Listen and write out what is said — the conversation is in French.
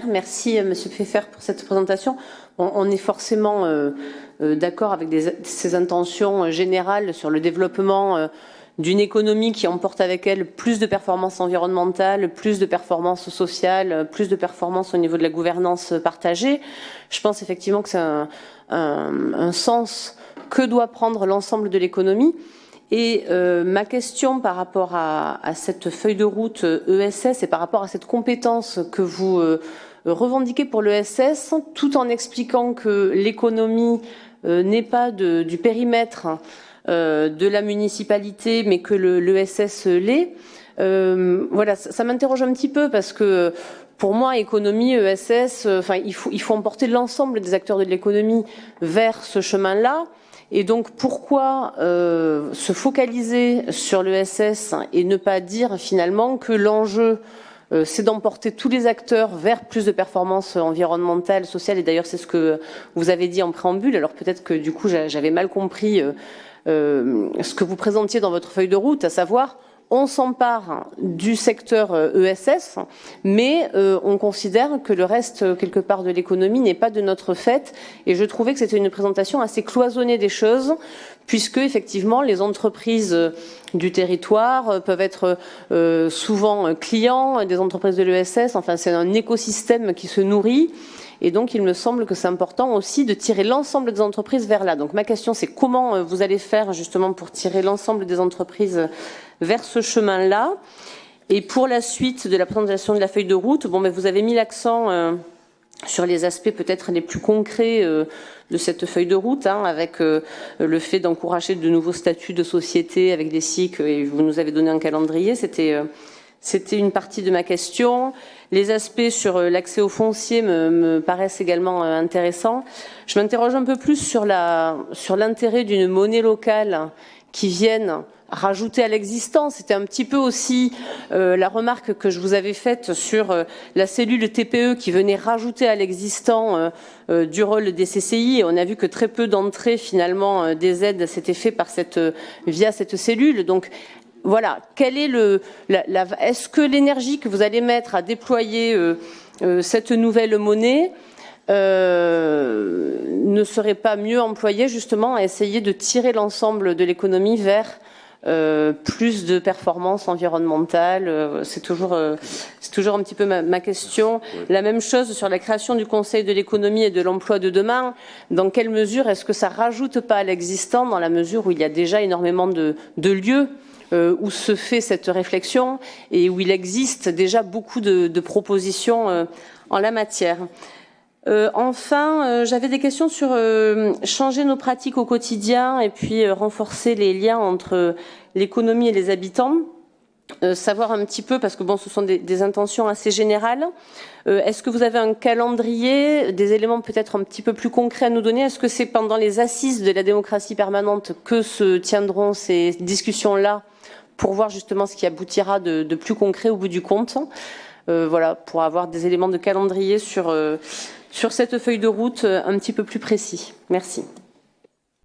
Merci Monsieur Pfeffer pour cette présentation. On est forcément d'accord avec ces intentions générales sur le développement d'une économie qui emporte avec elle plus de performances environnementales, plus de performances sociales, plus de performances au niveau de la gouvernance partagée. Je pense effectivement que c'est un sens que doit prendre l'ensemble de l'économie. Et ma question par rapport à cette feuille de route ESS et par rapport à cette compétence que vous revendiquez pour l'ESS, tout en expliquant que l'économie n'est pas du périmètre de la municipalité, mais que l'ESS l'est. Voilà, ça m'interroge un petit peu parce que pour moi, économie, ESS, il faut emporter l'ensemble des acteurs de l'économie vers ce chemin-là. Et donc, pourquoi se focaliser sur l'ESS et ne pas dire finalement que l'enjeu, c'est d'emporter tous les acteurs vers plus de performances environnementales, sociales, et d'ailleurs c'est ce que vous avez dit en préambule, alors peut-être que du coup j'avais mal compris ce que vous présentiez dans votre feuille de route, à savoir on s'empare du secteur ESS, mais on considère que le reste, quelque part, de l'économie n'est pas de notre fait. Et je trouvais que c'était une présentation assez cloisonnée des choses, puisque, effectivement, les entreprises du territoire peuvent être souvent clients des entreprises de l'ESS. Enfin, c'est un écosystème qui se nourrit. Et donc, il me semble que c'est important aussi de tirer l'ensemble des entreprises vers là. Donc, ma question, c'est comment vous allez faire justement pour tirer l'ensemble des entreprises vers ce chemin-là. Et pour la suite de la présentation de la feuille de route, bon, mais vous avez mis l'accent sur les aspects peut-être les plus concrets de cette feuille de route, avec le fait d'encourager de nouveaux statuts de société avec des SIC, et vous nous avez donné un calendrier. C'était une partie de ma question. Les aspects sur l'accès au foncier me paraissent également intéressants. Je m'interroge un peu plus sur l'intérêt d'une monnaie locale qui vienne rajouter à l'existant. C'était un petit peu aussi la remarque que je vous avais faite sur la cellule TPE qui venait rajouter à l'existant du rôle des CCI. Et on a vu que très peu d'entrées finalement des aides s'étaient faites via cette cellule. Donc voilà, quel est est-ce que l'énergie que vous allez mettre à déployer cette nouvelle monnaie ne serait pas mieux employée justement à essayer de tirer l'ensemble de l'économie vers plus de performances environnementales? C'est toujours un petit peu ma question. La même chose sur la création du Conseil de l'économie et de l'emploi de demain. Dans quelle mesure est-ce que ça rajoute pas à l'existant, dans la mesure où il y a déjà énormément de lieux où se fait cette réflexion et où il existe déjà beaucoup de propositions en la matière. Enfin, j'avais des questions sur changer nos pratiques au quotidien et puis renforcer les liens entre l'économie et les habitants. Savoir un petit peu, parce que bon, ce sont des intentions assez générales. Est-ce que vous avez un calendrier, des éléments peut-être un petit peu plus concrets à nous donner? Est-ce que c'est pendant les assises de la démocratie permanente que se tiendront ces discussions-là pour voir justement ce qui aboutira de plus concret au bout du compte? Voilà, pour avoir des éléments de calendrier sur cette feuille de route un petit peu plus précis. Merci.